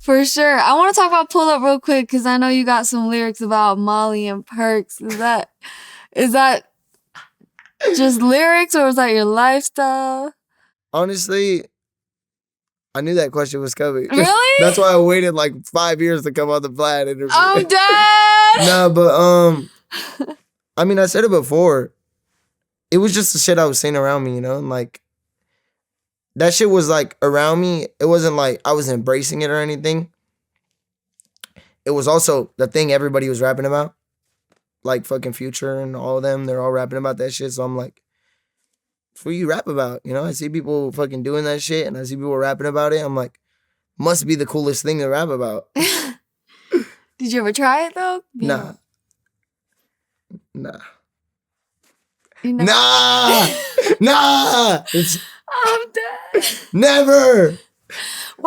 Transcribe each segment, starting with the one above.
For sure. I want to talk about Pull Up real quick because I know you got some lyrics about Molly and Percs. Is that just lyrics or is that your lifestyle? Honestly, I knew that question was coming. Really? That's why I waited like 5 years to come on the Vlad interview. I'm dead. Nah, but I mean, I said it before. It was just the shit I was seeing around me, you know? And like, that shit was like around me. It wasn't like I was embracing it or anything. It was also the thing everybody was rapping about. Like fucking Future and all of them. They're all rapping about that shit. So I'm like, what you rap about? You know, I see people fucking doing that shit and I see people rapping about it. I'm like, must be the coolest thing to rap about. Did you ever try it though? Nah. Nah. I'm dead. Never.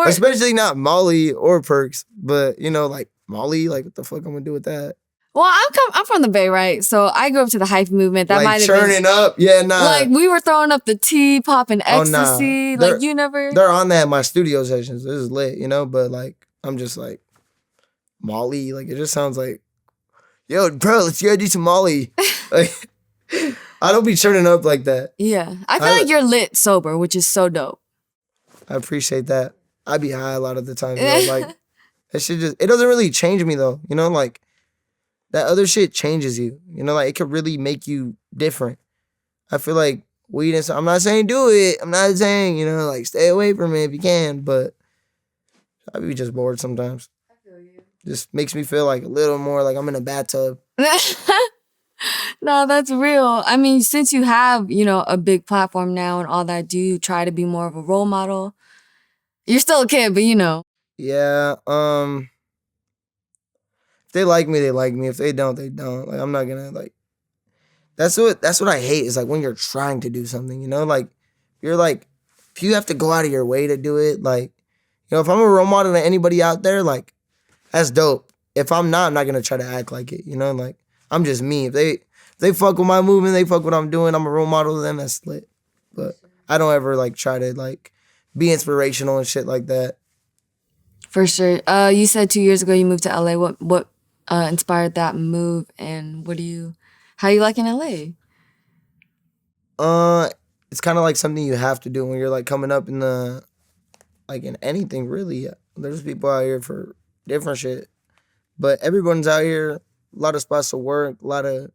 Especially not Molly or Percs, but you know, like Molly, like what the fuck I'm gonna do with that? Well, I'm from the Bay, right? So I grew up to the hype movement. That like might have churning up, yeah, nah. Like we were throwing up the tea, popping ecstasy. Nah. Like you never. They're on that in my studio sessions. This is lit, you know. But like, I'm just like Molly. Like it just sounds like, yo, bro, let's go do some Molly. Like I don't be churning up like that. Yeah, I feel like you're lit sober, which is so dope. I appreciate that. I be high a lot of the time. Like that shit it doesn't really change me though. You know, like. That other shit changes you. You know, like, it could really make you different. I feel like weed and stuff, I'm not saying do it. I'm not saying, you know, like, stay away from it if you can. But I be just bored sometimes. I feel you. Just makes me feel like a little more like I'm in a bathtub. No, that's real. I mean, since you have, you know, a big platform now and all that, do you try to be more of a role model? You're still a kid, but you know. Yeah, if they like me, they like me. If they don't, they don't. Like I'm not gonna like. That's what I hate is like when you're trying to do something. You know, like you're like if you have to go out of your way to do it. Like you know, if I'm a role model to anybody out there, like that's dope. If I'm not gonna try to act like it. You know, like I'm just me. If they fuck with my movement, they fuck what I'm doing. I'm a role model to them. That's lit. But I don't ever like try to like be inspirational and shit like that. For sure. You said 2 years ago you moved to LA. What inspired that move, and how you like in LA? It's kind of like something you have to do when you're like coming up in the, like in anything really. There's people out here for different shit, but everyone's out here. A lot of spots to work, a lot of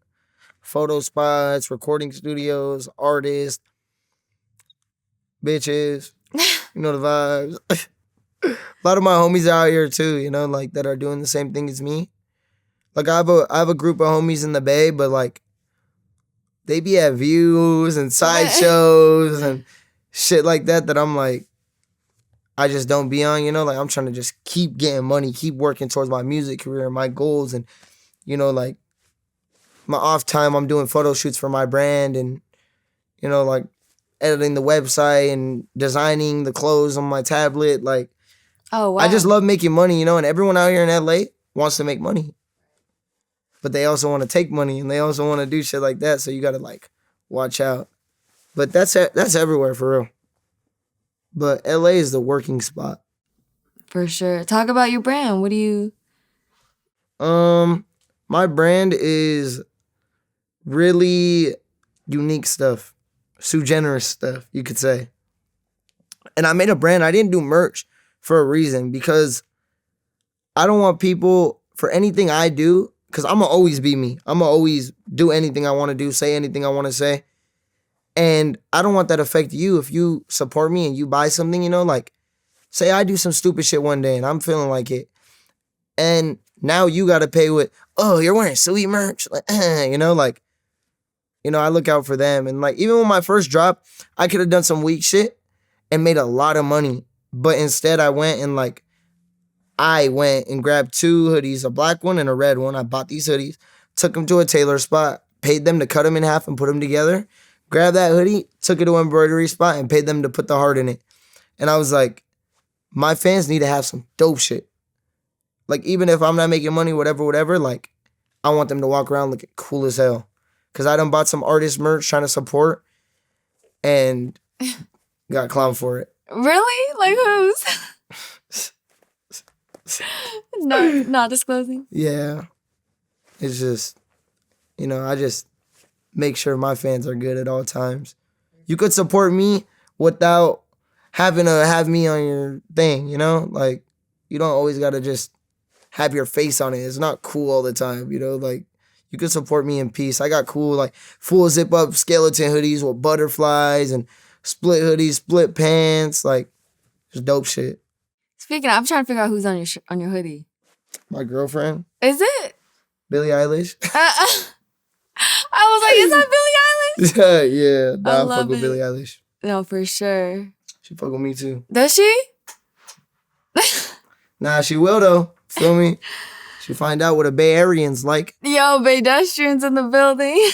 photo spots, recording studios, artists, bitches. You know the vibes. A lot of my homies out here too, you know, like that are doing the same thing as me. Like I have a group of homies in the Bay, but like they be at views and sideshows and shit like that I'm like, I just don't be on, you know? Like I'm trying to just keep getting money, keep working towards my music career and my goals. And, you know, like my off time, I'm doing photo shoots for my brand and, you know, like editing the website and designing the clothes on my tablet. Like, oh, wow. I just love making money, you know? And everyone out here in LA wants to make money. But they also want to take money and they also want to do shit like that. So you got to like watch out. But that's everywhere for real. But LA is the working spot. For sure. Talk about your brand. What do you... My brand is really unique stuff. Suigeneris stuff, you could say. And I made a brand. I didn't do merch for a reason because I don't want people, for anything I do, because I'm going to always be me. I'm going to always do anything I want to do, say anything I want to say. And I don't want that to affect you if you support me and you buy something, you know, like, say I do some stupid shit one day and I'm feeling like it. And now you got to pay with, oh, you're wearing sweet merch. Like, you know, like, you know, I look out for them. And like, even when my first drop, I could have done some weak shit and made a lot of money. But instead I went and grabbed 2 hoodies, a black one and a red one. I bought these hoodies, took them to a tailor spot, paid them to cut them in half and put them together. Grabbed that hoodie, took it to an embroidery spot and paid them to put the heart in it. And I was like, my fans need to have some dope shit. Like, even if I'm not making money, whatever, like, I want them to walk around looking cool as hell. Because I done bought some artist merch trying to support and got clowned for it. Really? Like who's? Not disclosing. Yeah. It's just, I just make sure my fans are good at all times. You could support me without having to have me on your thing, Like, you don't always got to just have your face on it. It's not cool all the time, Like, you could support me in peace. I got cool, like, full zip-up skeleton hoodies with butterflies and split hoodies, split pants. Like, just dope shit. Speaking of, I'm trying to figure out who's on your hoodie. My girlfriend. Is it? Billie Eilish. I was like, is that Billie Eilish? Yeah. I I love fuck with it. Billie Eilish. No, for sure. She fuck with me too. Does she? Nah, she will though. Feel me? She find out what a Bay Arean's like. Yo, pedestrians in the building.